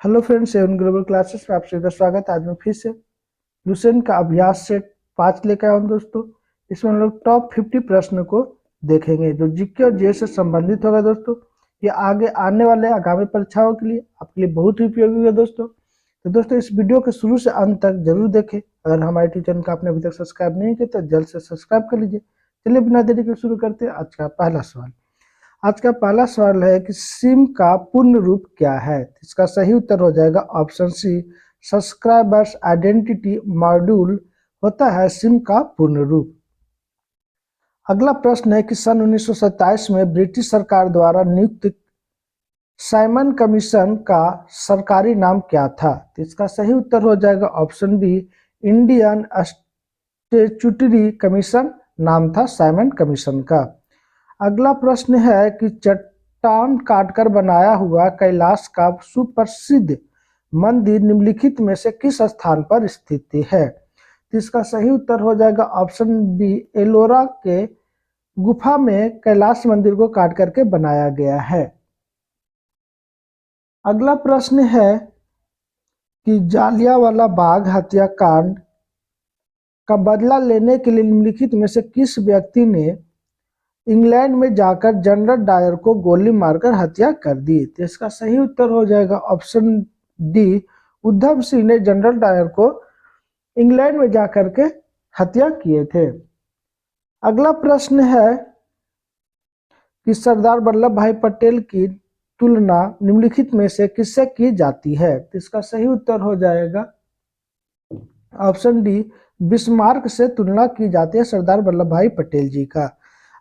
Hello friends, Avon global classes में आप सभी का स्वागत है। आज मैं फिर से लुसेंट का अभ्यास सेट 5 लेकर आया हूं दोस्तों। इसमें हम लोग टॉप 50 प्रश्न को देखेंगे जो जीके और जीएस से संबंधित होगा दोस्तों। ये आगे आने वाले आगामी परीक्षाओं के लिए आपके लिए बहुत ही उपयोगी होगा दोस्तों। तो दोस्तों इस वीडियो के शुरू से अंत तक जरूर देखें। अगर हमारे यूट्यूब चैनल का आपने अभी तक सब्सक्राइब नहीं किया तो जल्द से सब्सक्राइब कर लीजिए। चलिए बिना देरी के शुरू करते हैं आज का पहला सवाल। आज का पहला सवाल है कि सिम का पूर्ण रूप क्या है। इसका सही उत्तर हो जाएगा option C, subscribers identity module होता है सिम का पूर्ण रूप। अगला प्रश्न है कि सन 1927 में ब्रिटिश सरकार द्वारा नियुक्त साइमन कमीशन का सरकारी नाम क्या था। तो इसका सही उत्तर हो जाएगा option B, Indian statutory commission नाम था साइमन कमीशन का। अगला प्रश्न है कि चट्टान काटकर बनाया हुआ कैलाश का सुप्रसिद्ध मंदिर निम्नलिखित में से किस स्थान पर स्थित है। तो इसका सही उत्तर हो जाएगा ऑप्शन बी, एलोरा के गुफा में कैलाश मंदिर को काट करके बनाया गया है। अगला प्रश्न है कि जालियांवाला बाग हत्याकांड का बदला लेने के लिए निम्नलिखित में से किस व्यक्ति ने इंग्लैंड में जाकर जनरल डायर को गोली मारकर हत्या कर दी। तो इसका सही उत्तर हो जाएगा ऑप्शन डी, उद्धव सिंह ने जनरल डायर को इंग्लैंड में जाकर के हत्या किए थे। अगला प्रश्न है कि सरदार वल्लभ भाई पटेल की तुलना निम्नलिखित में से किससे की जाती है। तो इसका सही उत्तर हो जाएगा ऑप्शन डी, बिस्मार्क से तुलना की जाती है सरदार वल्लभ भाई पटेल जी का।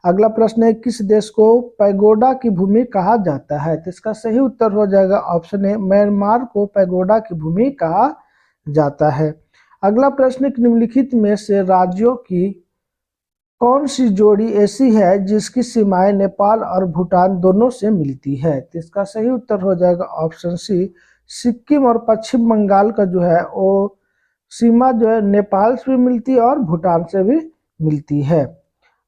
अगला प्रश्न है किस देश को पैगोडा की भूमि कहा जाता है। तो इसका सही उत्तर हो जाएगा ऑप्शन ए, म्यांमार को पैगोडा की भूमि कहा जाता है। अगला प्रश्न निम्नलिखित में से राज्यों की कौन सी जोड़ी ऐसी है जिसकी सीमाएं नेपाल और भूटान दोनों से मिलती है। तो इसका सही उत्तर हो जाएगा ऑप्शन सी, सिक्किम और पश्चिम बंगाल का जो है वो सीमा जो है नेपाल से भी मिलती है और भूटान से भी मिलती है।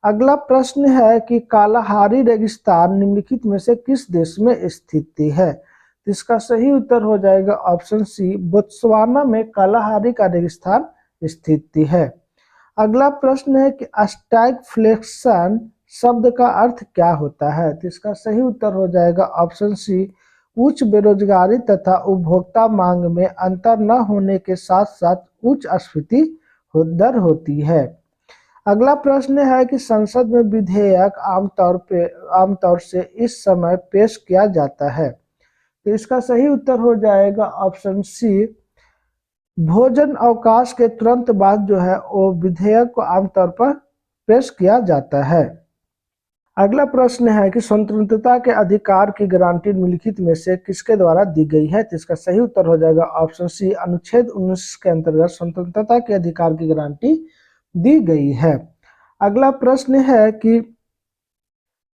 अगला प्रश्न है कि कालाहारी रेगिस्तान निम्नलिखित में से किस देश में स्थित है। तो इसका सही उत्तर हो जाएगा ऑप्शन सी, बोत्सवाना में कालाहारी का रेगिस्तान स्थित है। अगला प्रश्न है कि स्टैगफ्लेशन शब्द का अर्थ क्या होता है। तो इसका सही उत्तर हो जाएगा ऑप्शन सी, उच्च बेरोजगारी तथा उपभोक्ता मांग में अंतर न होने के साथ साथ उच्च स्फीति दर होती है। अगला प्रश्न है कि संसद में विधेयक आमतौर से इस समय पेश किया जाता है। तो इसका सही उत्तर हो जाएगा ऑप्शन सी, भोजन अवकाश के तुरंत बाद जो है वो विधेयक को आमतौर पर पेश किया जाता है। अगला प्रश्न है कि स्वतंत्रता के अधिकार की गारंटी निम्नलिखित में से किसके द्वारा दी गई है। तो इसका सही उत्तर हो जाएगा ऑप्शन सी, अनुच्छेद 19 के अंतर्गत स्वतंत्रता के अधिकार की गारंटी दी गई है। अगला प्रश्न है कि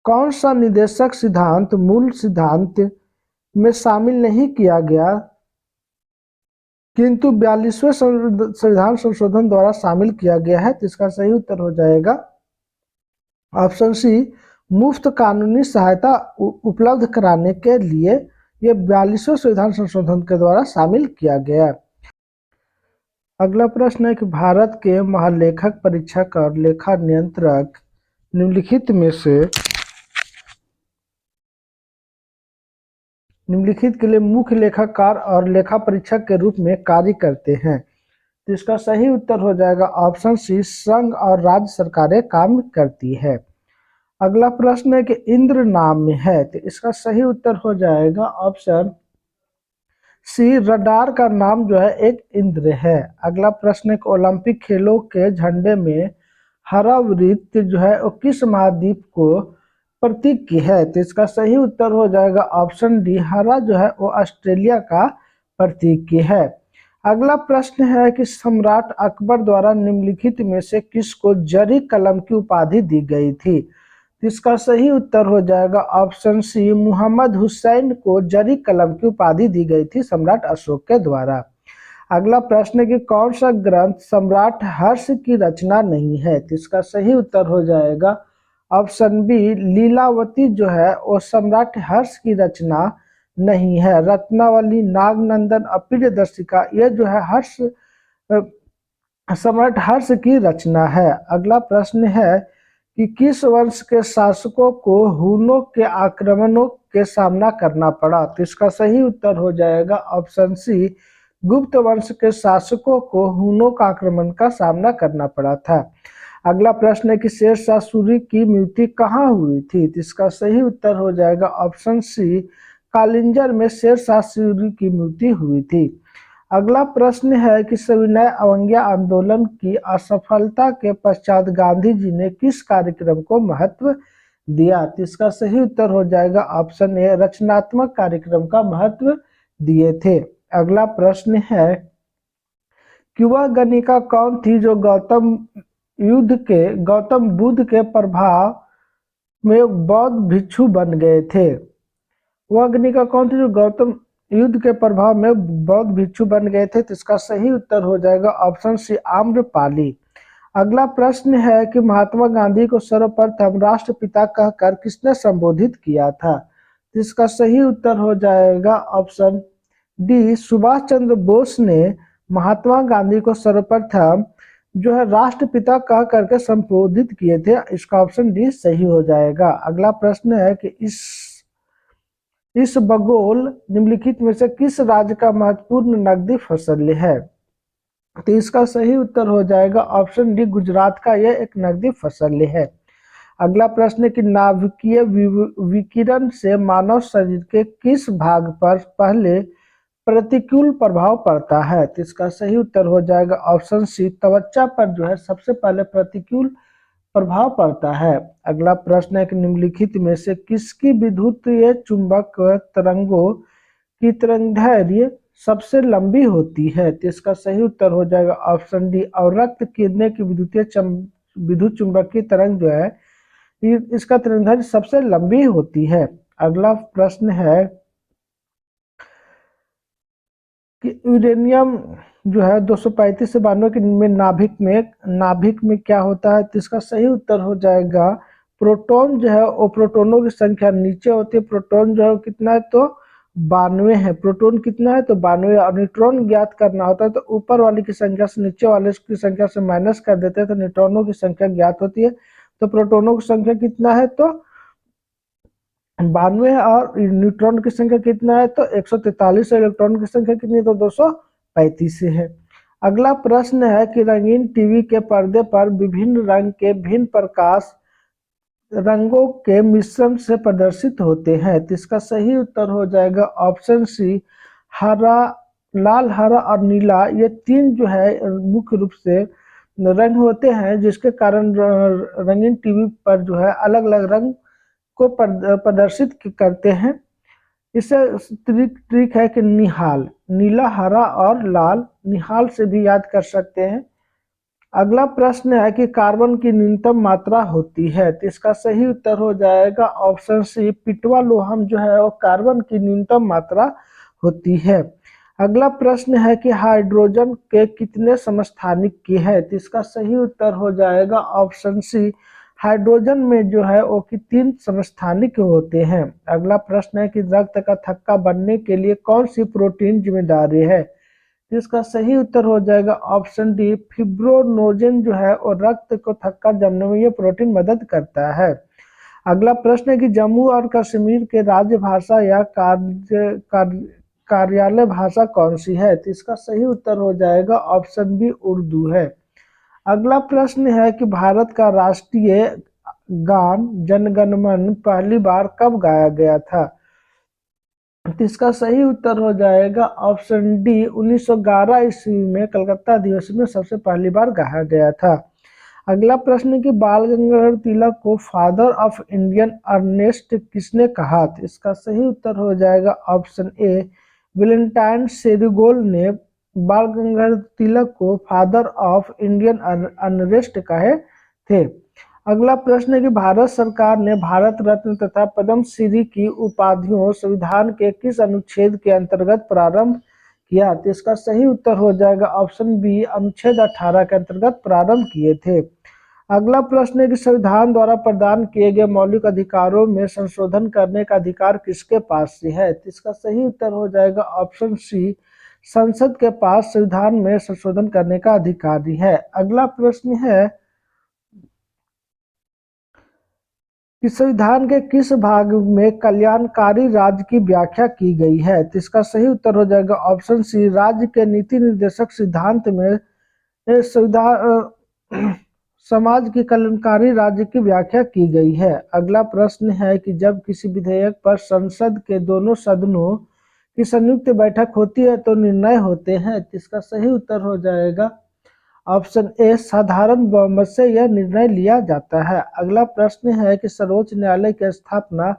कौन सा निदेशक सिद्धांत मूल सिद्धांत में शामिल नहीं किया गया किंतु 42वें संविधान संशोधन द्वारा शामिल किया गया है। तो इसका सही उत्तर हो जाएगा ऑप्शन सी, मुफ्त कानूनी सहायता उपलब्ध कराने के लिए ये 42वें संविधान संशोधन के द्वारा शामिल किया गया। अगला प्रश्न है कि भारत के महालेखक परीक्षक और लेखा नियंत्रक निम्नलिखित के लिए मुख्य लेखाकार और लेखा परीक्षक के रूप में कार्य करते हैं। तो इसका सही उत्तर हो जाएगा ऑप्शन सी, संघ और राज्य सरकारें काम करती है। अगला प्रश्न है कि इंद्र नाम में है। तो इसका सही उत्तर हो जाएगा ऑप्शन सी, रडार का नाम जो है एक इंद्र है। अगला प्रश्न है कि ओलंपिक खेलों के झंडे में हरा वृत्त जो है वो किस महाद्वीप को प्रतीक की है। तो इसका सही उत्तर हो जाएगा ऑप्शन डी, हरा जो है वो ऑस्ट्रेलिया का प्रतीक की है। अगला प्रश्न है कि सम्राट अकबर द्वारा निम्नलिखित में से किसको जरी कलम की उपाधि दी गई थी। तो इसका सही उत्तर हो जाएगा ऑप्शन सी, मुहम्मद हुसैन को जरी कलम की उपाधि दी गई थी सम्राट अशोक के द्वारा। अगला प्रश्न है कि कौन सा ग्रंथ सम्राट हर्ष की रचना नहीं है। तो इसका सही उत्तर हो जाएगा ऑप्शन बी, लीलावती जो है वो सम्राट हर्ष की रचना नहीं है। रत्नावली, नागनंदन और प्रियदर्शिका ये जो है सम्राट हर्ष की रचना है। अगला प्रश्न है कि किस वंश के शासकों को हुनों के आक्रमणों के सामना करना पड़ा? तो इसका सही उत्तर हो जाएगा ऑप्शन सी, गुप्त वंश के शासकों को हुनों का आक्रमण का सामना करना पड़ा था। अगला प्रश्न है कि शेरशाह सूरी की मृत्यु कहाँ हुई थी? तो इसका सही उत्तर हो जाएगा ऑप्शन सी, कालिंजर में शेरशाह सूरी की मृत्यु हुई थी। अगला प्रश्न है कि सविनय अवज्ञा आंदोलन की असफलता के पश्चात गांधी जी ने किस कार्यक्रम को महत्व दिया? तो इसका सही उत्तर हो जाएगा ऑप्शन ए, रचनात्मक कार्यक्रम का महत्व दिए थे। अगला प्रश्न है कि वह गणिका कौन थी जो गौतम बुद्ध के प्रभाव में बौद्ध भिक्षु बन गए थे? वह गणिका कौन थी जो गौतम युद्ध के प्रभाव में बौद्ध भिक्षु बन गए थे? तो इसका सही उत्तर हो जाएगा ऑप्शन सी, आम्रपाली। अगला प्रश्न है कि महात्मा गांधी को सर्वप्रथम राष्ट्रपिता कहकर किसने संबोधित किया था? तो इसका सही उत्तर हो जाएगा ऑप्शन डी, सुभाष चंद्र बोस ने महात्मा गांधी को सर्वप्रथम जो है राष्ट्रपिता कह करके संबोधित किए थे। इसका ऑप्शन डी सही हो जाएगा। अगला प्रश्न है कि इस भूगोल निम्नलिखित में से किस राज्य का महत्वपूर्ण नकदी फसल है? तो इसका सही उत्तर हो जाएगा ऑप्शन डी, गुजरात का यह एक नकदी फसल है। अगला प्रश्न है कि नाभिकीय विकिरण से मानव शरीर के किस भाग पर पहले प्रतिकूल प्रभाव पड़ता है? तो इसका सही उत्तर हो जाएगा ऑप्शन सी, त्वचा पर जो है सबसे पहले प्रतिकूल प्रभाव पड़ता है। अगला प्रश्न है कि निम्नलिखित में से किसकी विद्युतीय चुंबक तरंगों की तरंगदैर्घ्य सबसे लंबी होती है? तो इसका सही उत्तर हो जाएगा ऑप्शन डी, और रक्त किरणें की विद्युत चुंबकीय तरंग जो है इसका तरंगदैर्घ्य सबसे लंबी होती है। अगला प्रश्न है कि यूरेनियम जो है 235 से 92 के में नाभिक में क्या होता है? तो इसका सही उत्तर हो जाएगा प्रोटॉन जो है वो प्रोटोनों की संख्या नीचे होती है। प्रोटॉन जो है कितना है? तो 92 है। प्रोटॉन कितना है? तो 92। और न्यूट्रॉन ज्ञात करना होता है तो ऊपर वाले की संख्या से नीचे वाले की संख्या से माइनस कर देते हैं तो न्यूट्रॉनों की संख्या ज्ञात होती है। तो प्रोटोनों की संख्या कितना है? तो 92 है। और न्यूट्रॉन की संख्या कितना है? तो 143 है। इलेक्ट्रॉन की संख्या कितनी है? तो 235 है। अगला प्रश्न है कि रंगीन टीवी के पर्दे पर विभिन्न रंग के भिन्न प्रकाश रंगों के मिश्रण से प्रदर्शित होते हैं। तो इसका सही उत्तर हो जाएगा ऑप्शन सी, हरा, लाल, हरा और नीला, ये तीन जो है मुख्य रूप से रंग होते हैं जिसके कारण रंगीन टीवी पर जो है अलग अलग रंग को प्रदर्शित करते हैं। इससे ट्रिक है कि निहाल, नीला, हरा और लाल, निहाल से भी याद कर सकते हैं। अगला प्रश्न है कि कार्बन की न्यूनतम मात्रा होती है? तो इसका सही उत्तर हो जाएगा ऑप्शन सी, पिटवा लोहम जो है वो कार्बन की न्यूनतम मात्रा होती है। अगला प्रश्न है कि हाइड्रोजन के कितने समस्थानिक की है? तो इसका सही उत्तर हो जाएगा ऑप्शन सी, हाइड्रोजन में जो है वो कि 3 समस्थानिक होते हैं। अगला प्रश्न है कि रक्त का थक्का बनने के लिए कौन सी प्रोटीन जिम्मेदार है? इसका सही उत्तर हो जाएगा ऑप्शन डी, फिब्रोनोजेन जो है और रक्त को थक्का जमने में ये प्रोटीन मदद करता है। अगला प्रश्न है कि जम्मू और कश्मीर के राज्य भाषा या कार्यालय भाषा कौन सी है? तो इसका सही उत्तर हो जाएगा ऑप्शन बी, उर्दू है। अगला प्रश्न है कि भारत का राष्ट्रीय गान जनगण मन पहली बार कब गाया गया था? तो इसका सही उत्तर हो जाएगा ऑप्शन डी, 1911 ईस्वी में कलकत्ता अधिवेशन में सबसे पहली बार गाया गया था। अगला प्रश्न है कि बाल गंगाधर तिलक को फादर ऑफ इंडियन अर्नेस्ट किसने कहा? तो इसका सही उत्तर हो जाएगा ऑप्शन ए, वैलेंटाइन सेरिगोल ने बाल गंगाधर तिलक को फादर ऑफ इंडियन अनरेस्ट कहे थे। अगला प्रश्न है कि भारत सरकार ने भारत रत्न तथा पद्म श्री की उपाधियों संविधान के किस अनुच्छेद के अंतर्गत प्रारंभ किया? तो इसका सही उत्तर हो जाएगा ऑप्शन बी, अनुच्छेद 18 के अंतर्गत प्रारंभ किए थे। अगला प्रश्न है कि संविधान द्वारा प्रदान किए गए मौलिक अधिकारों में संशोधन करने का अधिकार किसके पास से है? तो इसका सही उत्तर हो जाएगा ऑप्शन सी, संसद के पास संविधान में संशोधन करने का अधिकारी है। अगला प्रश्न है कि संविधान के किस भाग में कल्याणकारी राज्य की व्याख्या की गई है? तो इसका सही उत्तर हो जाएगा ऑप्शन सी, राज्य के नीति निर्देशक सिद्धांत में संविधान समाज की कल्याणकारी राज्य की व्याख्या की गई है। अगला प्रश्न है कि जब किसी विधेयक पर संसद के दोनों सदनों की संयुक्त बैठक होती है तो निर्णय होते हैं। इसका सही उत्तर हो जाएगा ऑप्शन ए, साधारण बहुमत से यह निर्णय लिया जाता है। अगला प्रश्न है कि सर्वोच्च न्यायालय की स्थापना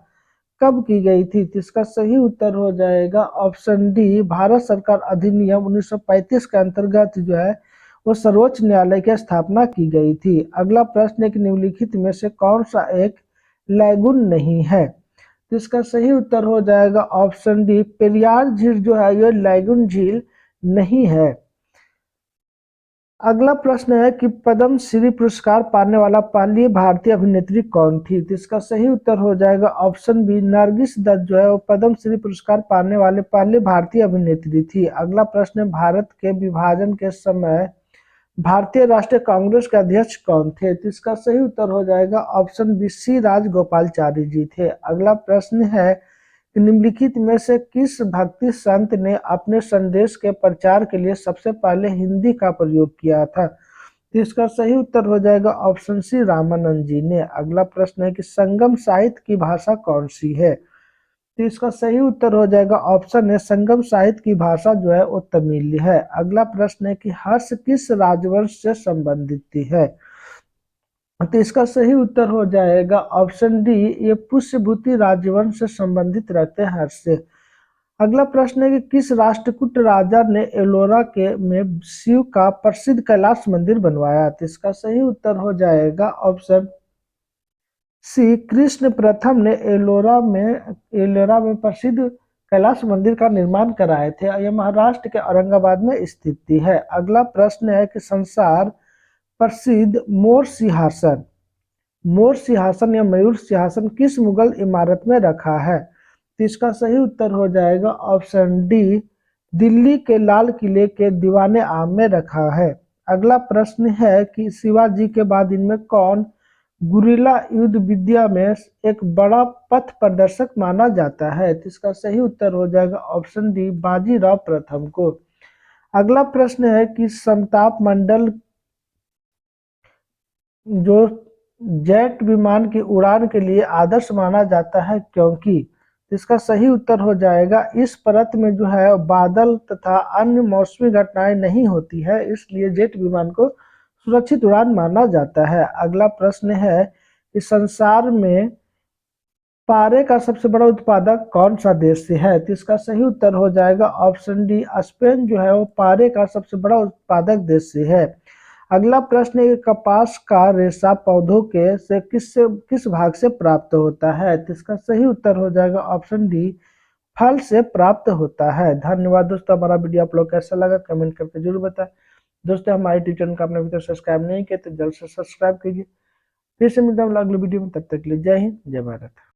कब की गई थी? इसका सही उत्तर हो जाएगा ऑप्शन डी, भारत सरकार अधिनियम 1935 के अंतर्गत जो है वो सर्वोच्च न्यायालय की स्थापना की गई थी। अगला प्रश्न है कि निम्नलिखित में से कौन सा एक लैगून नहीं है? तो इसका सही उत्तर हो जाएगा ऑप्शन डी, पेरियार झील जो है यह लैगून झील नहीं है। अगला प्रश्न है कि पद्म श्री पुरस्कार पाने वाला पहली भारतीय अभिनेत्री कौन थी? तो इसका सही उत्तर हो जाएगा ऑप्शन बी, नरगिस दत्त जो है वो पद्म श्री पुरस्कार पाने वाले पहले भारतीय अभिनेत्री थी। अगला प्रश्न है भारत के विभाजन के समय भारतीय राष्ट्रीय कांग्रेस के अध्यक्ष कौन थे? तो इसका सही उत्तर हो जाएगा ऑप्शन बी, सी राजगोपालचारी जी थे। अगला प्रश्न है कि निम्नलिखित में से किस भक्ति संत ने अपने संदेश के प्रचार के लिए सबसे पहले हिंदी का प्रयोग किया था? तो इसका सही उत्तर हो जाएगा ऑप्शन सी, रामानंद जी ने। अगला प्रश्न है कि संगम साहित्य की भाषा कौन सी है? तो इसका सही उत्तर हो जाएगा ऑप्शन है, संगम साहित्य की भाषा जो है वो तमिल है। अगला प्रश्न है कि हर्ष किस राजवंश से संबंधित है? तो इसका सही उत्तर हो जाएगा ऑप्शन डी, ये पुष्यभूति राजवंश से संबंधित रहते हैं हर्ष से। अगला प्रश्न है कि किस राष्ट्रकूट राजा ने एलोरा के में शिव का प्रसिद्ध कैलाश मंदिर बनवाया? तो इसका सही उत्तर हो जाएगा ऑप्शन सी, कृष्ण प्रथम ने एलोरा में प्रसिद्ध कैलाश मंदिर का निर्माण कराए थे। यह महाराष्ट्र के औरंगाबाद में स्थित है। अगला प्रश्न है कि संसार प्रसिद्ध मोर सिंहासन या मयूर सिंहासन किस मुगल इमारत में रखा है? तो इसका सही उत्तर हो जाएगा ऑप्शन डी, दिल्ली के लाल किले के दीवाने आम में रखा है। अगला प्रश्न है कि शिवाजी के बाद इनमें कौन गुरिल्ला युद्ध विद्या में एक बड़ा पथ प्रदर्शक माना जाता है? तो इसका सही उत्तर हो जाएगा ऑप्शन डी, बाजीराव प्रथम को। अगला प्रश्न है कि समताप मंडल जो जेट विमान की उड़ान के लिए आदर्श माना जाता है क्योंकि? इसका सही उत्तर हो जाएगा इस परत में जो है बादल तथा अन्य मौसमी घटनाएं नहीं होती है, इसलिए जेट विमान को सुरक्षित उड़ान माना जाता है। अगला प्रश्न है कि संसार में पारे का सबसे बड़ा उत्पादक कौन सा देश से है? तो इसका सही उत्तर हो जाएगा ऑप्शन डी, स्पेन जो है वो पारे का सबसे बड़ा उत्पादक देश से है। अगला प्रश्न है कि कपास का रेशा पौधों के से किस भाग से प्राप्त होता है? तो इसका सही उत्तर हो जाएगा ऑप्शन डी, फल से प्राप्त होता है। धन्यवाद दोस्तों, हमारा वीडियो आप लोग कैसा लगा कमेंट करके जरूर बताएं। दोस्तों हमारे यूट्यूब चैनल को आपने अभी तक सब्सक्राइब नहीं किया तो जल्द से सब्सक्राइब कीजिए। फिर से मिलता हूँ अगले वीडियो में, तब तक के लिए जय हिंद जय भारत।